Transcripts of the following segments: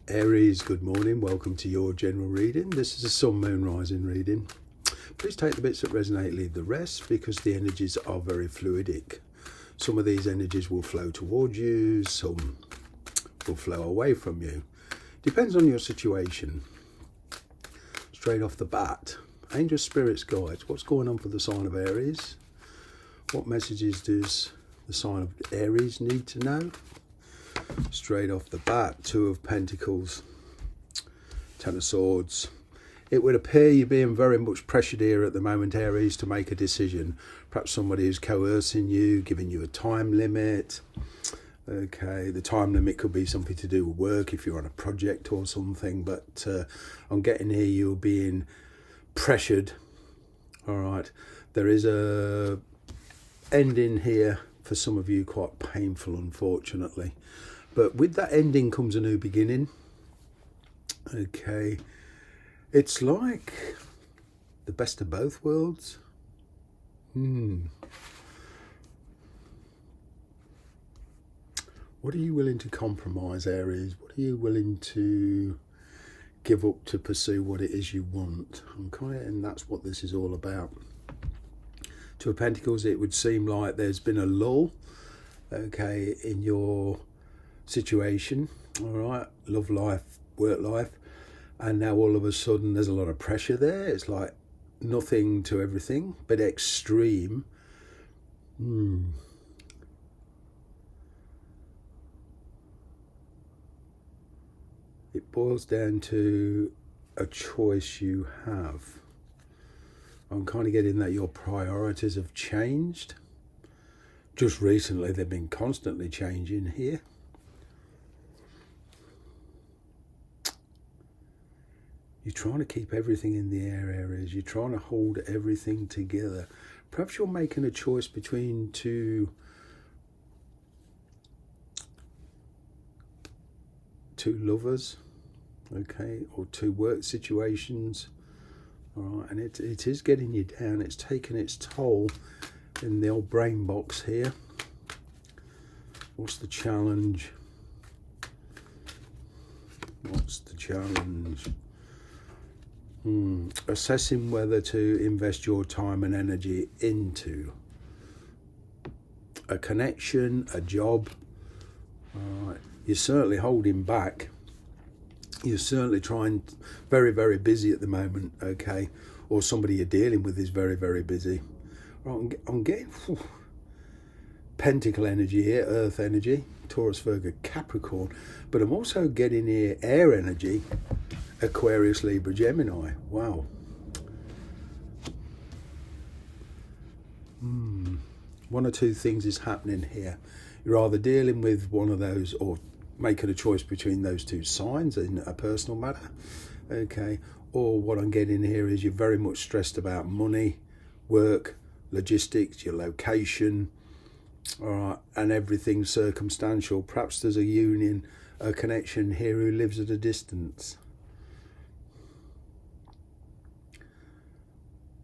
Aries, good morning. Welcome to your general reading. This is a sun, moon, rising reading. Please take the bits that resonate, leave the rest, because the energies are very fluidic. Some of these energies will flow towards you, some will flow away from you. Depends on your situation. Straight off the bat, angel spirits, guides. What's going on for the sign of Aries? What messages does the sign of Aries need to know? Straight off the bat, Two of Pentacles, Ten of Swords. It would appear you're being very much pressured here at the moment, Aries, to make a decision. Perhaps somebody who's coercing you, giving you a time limit. Okay, the time limit could be something to do with work if you're on a project or something, but I'm getting here you're being pressured. All right, there is a ending here for some of you, quite painful, unfortunately. But with that ending comes a new beginning. Okay, it's like the best of both worlds. What are you willing to compromise, Aries? What are you willing to give up to pursue what it is you want? And that's what this is all about. Two of Pentacles, it would seem like there's been a lull, okay, in your situation, all right, love life, work life, and now all of a sudden there's a lot of pressure there. It's like nothing to everything, but extreme. It boils down to a choice you have. I'm kind of getting that your priorities have changed. Just recently, they've been constantly changing here. You're trying to keep everything in the air, Aries. You're trying to hold everything together. Perhaps you're making a choice between two lovers, okay, or two work situations. All right, and it is getting you down. It's taking its toll in the old brain box here. What's the challenge? What's the challenge? Assessing whether to invest your time and energy into a connection, a job. All right, you're certainly holding back. You're certainly trying, very, very busy at the moment, okay? Or somebody you're dealing with is very, very busy. Right, I'm getting Pentacle energy here, Earth energy, Taurus, Virgo, Capricorn. But I'm also getting here air energy, Aquarius, Libra, Gemini. Wow. One or two things is happening here. You're either dealing with one of those or making a choice between those two signs in a personal matter, okay? Or what I'm getting here is you're very much stressed about money, work, logistics, your location, all right, and everything circumstantial. Perhaps there's a union, a connection here who lives at a distance.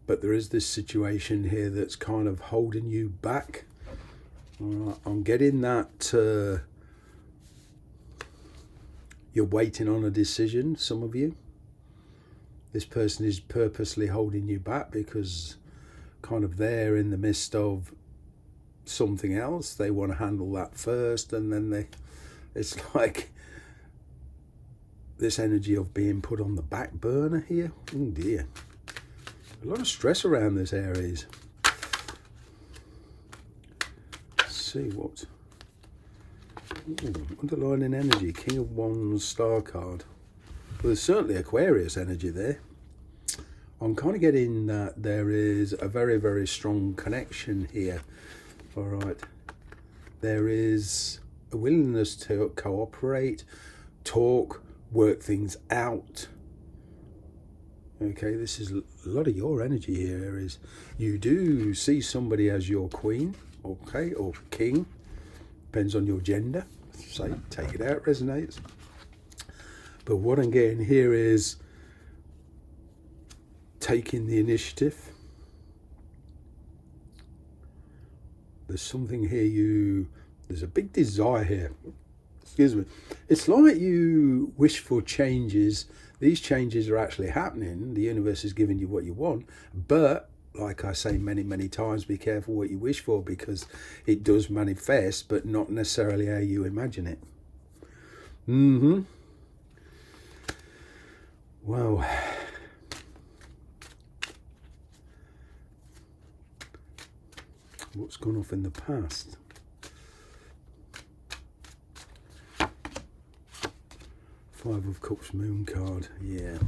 But there is this situation here that's kind of holding you back. All right, I'm getting that you're waiting on a decision, some of you. This person is purposely holding you back because kind of they're in the midst of something else. They want to handle that first, and then it's like this energy of being put on the back burner here. Oh dear. A lot of stress around this, Aries. Let's see what... underlining energy, King of Wands, Star card. Well, there's certainly Aquarius energy there. I'm kind of getting that there is a very, very strong connection here. All right. There is a willingness to cooperate, talk, work things out. Okay, this is a lot of your energy here, Aries. You do see somebody as your queen, okay, or king. Depends on your gender. Say, take it out, resonates. But what I'm getting here is taking the initiative. There's something here there's a big desire here. excuse me, it's like you wish for changes. These changes are actually happening. The universe is giving you what you want, but like I say many, many times, be careful what you wish for, because it does manifest, but not necessarily how you imagine it. Well, what's gone off in the past? Five of Cups moon card, yeah.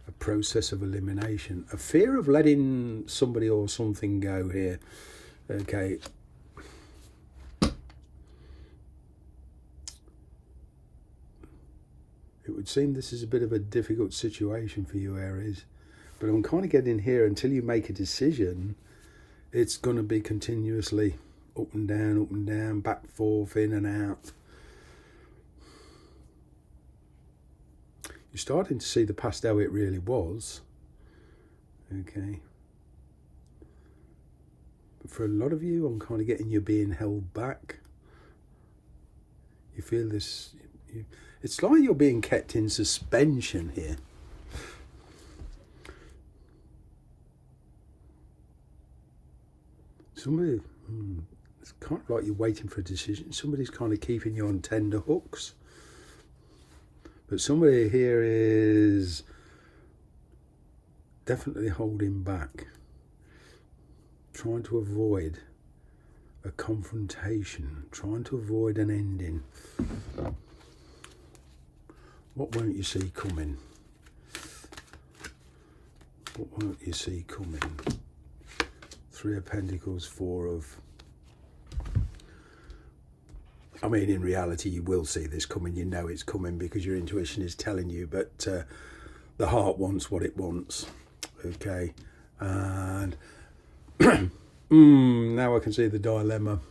A process of elimination. A fear of letting somebody or something go here. Okay. It would seem this is a bit of a difficult situation for you, Aries. But I'm kind of getting here, until you make a decision, it's going to be continuously up and down, back, forth, in and out. You're starting to see the past how it really was. Okay. But for a lot of you, I'm kind of getting you being held back. You feel this... It's like you're being kept in suspension here. Somebody... It's kind of like you're waiting for a decision. Somebody's kind of keeping you on tender hooks. But somebody here is definitely holding back, trying to avoid a confrontation, trying to avoid an ending. What won't you see coming? What won't you see coming? Three of Pentacles, Four of... I mean, in reality, you will see this coming. You know it's coming because your intuition is telling you, but the heart wants what it wants. Okay. And now I can see the dilemma.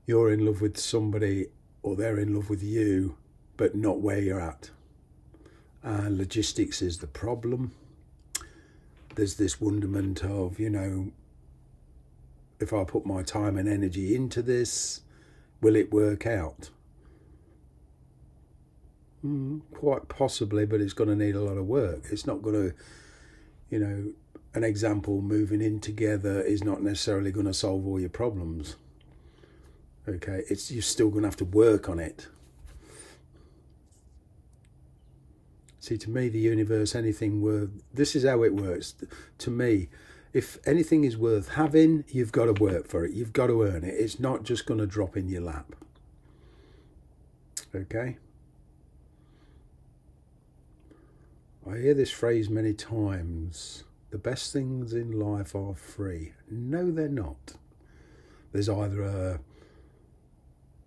You're in love with somebody, or they're in love with you, but not where you're at. And logistics is the problem. There's this wonderment of, you know, if I put my time and energy into this, will it work out? Quite possibly, but it's going to need a lot of work. It's not going to, you know, an example, moving in together is not necessarily going to solve all your problems. Okay, you're still going to have to work on it. See, to me, the universe, anything worth... This is how it works. To me, if anything is worth having, you've got to work for it. You've got to earn it. It's not just going to drop in your lap. Okay? I hear this phrase many times. The best things in life are free. No, they're not. There's either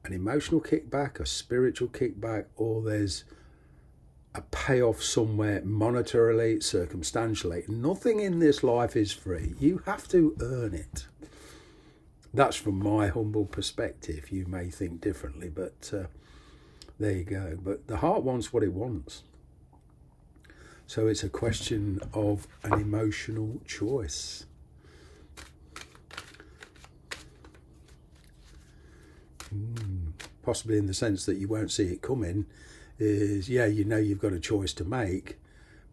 an emotional kickback, a spiritual kickback, or there's a payoff somewhere monetarily, circumstantially. Nothing in this life is free. You have to earn it. That's from my humble perspective. You may think differently, but there you go. But the heart wants what it wants. So it's a question of an emotional choice. Possibly in the sense that you won't see it coming. Is, yeah, you know you've got a choice to make,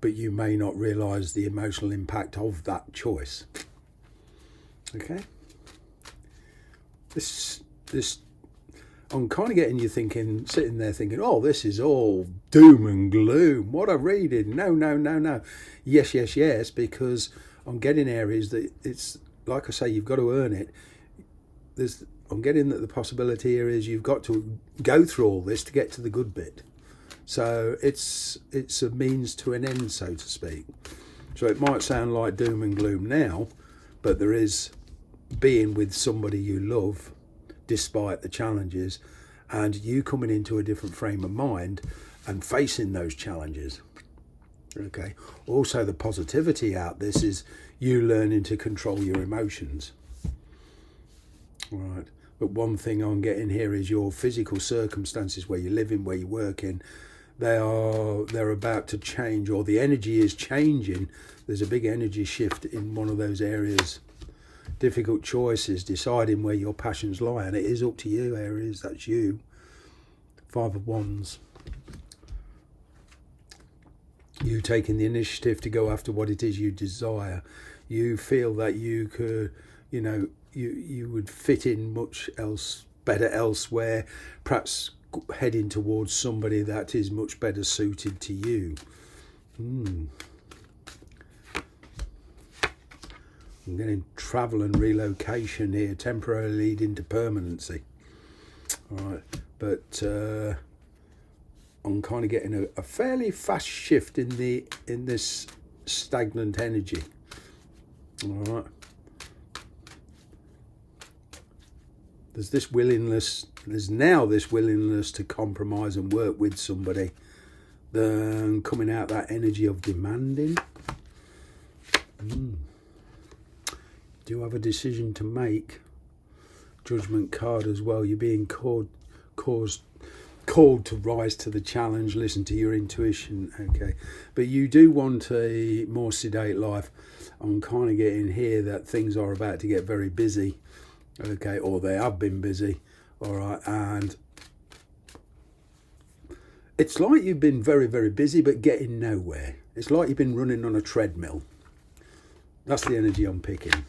but you may not realise the emotional impact of that choice. Okay? This, I'm kind of getting you thinking, sitting there thinking, oh, this is all doom and gloom. What a reading. No. Yes, because I'm getting areas that it's, like I say, you've got to earn it. I'm getting that the possibility here is you've got to go through all this to get to the good bit. So it's a means to an end, so to speak. So it might sound like doom and gloom now, but there is being with somebody you love despite the challenges, and you coming into a different frame of mind and facing those challenges. Okay. Also, the positivity out this is you learning to control your emotions. Right. But one thing I'm getting here is your physical circumstances, where you're living, where you're working, they're about to change, or the energy is changing. There's a big energy shift in one of those areas. difficult choices, deciding where your passions lie, and it is up to you, Aries. That's you. Five of Wands. You taking the initiative to go after what it is you desire. You feel that you could, you know, you would fit in much else better elsewhere, perhaps heading towards somebody that is much better suited to you. I'm getting travel and relocation here, temporarily leading to permanency. All right, but I'm kind of getting a fairly fast shift in this stagnant energy. All right. There's now this willingness to compromise and work with somebody. Then coming out that energy of demanding. Do you have a decision to make? Judgment card as well. You're being called to rise to the challenge, listen to your intuition, okay? But you do want a more sedate life. I'm kind of getting here that things are about to get very busy, okay, or they have been busy, all right, and it's like you've been very, very busy but getting nowhere. It's like you've been running on a treadmill. That's the energy I'm picking.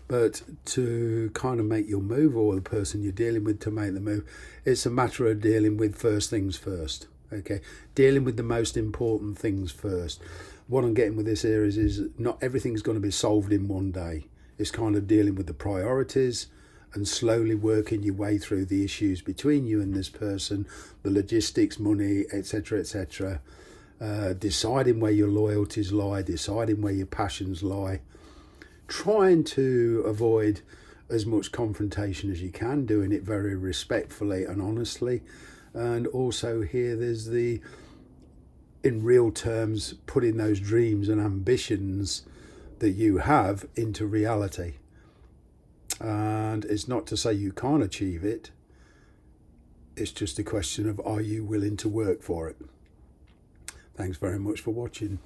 But to kind of make your move, or the person you're dealing with to make the move, it's a matter of dealing with first things first, okay? Dealing with the most important things first. What I'm getting with this Aries is not everything's going to be solved in one day. It's kind of dealing with the priorities and slowly working your way through the issues between you and this person, the logistics, money, etc., etc. Deciding where your loyalties lie, deciding where your passions lie. Trying to avoid as much confrontation as you can, doing it very respectfully and honestly. And also here there's in real terms, putting those dreams and ambitions that you have into reality. And it's not to say you can't achieve it. It's just a question of, are you willing to work for it? Thanks very much for watching.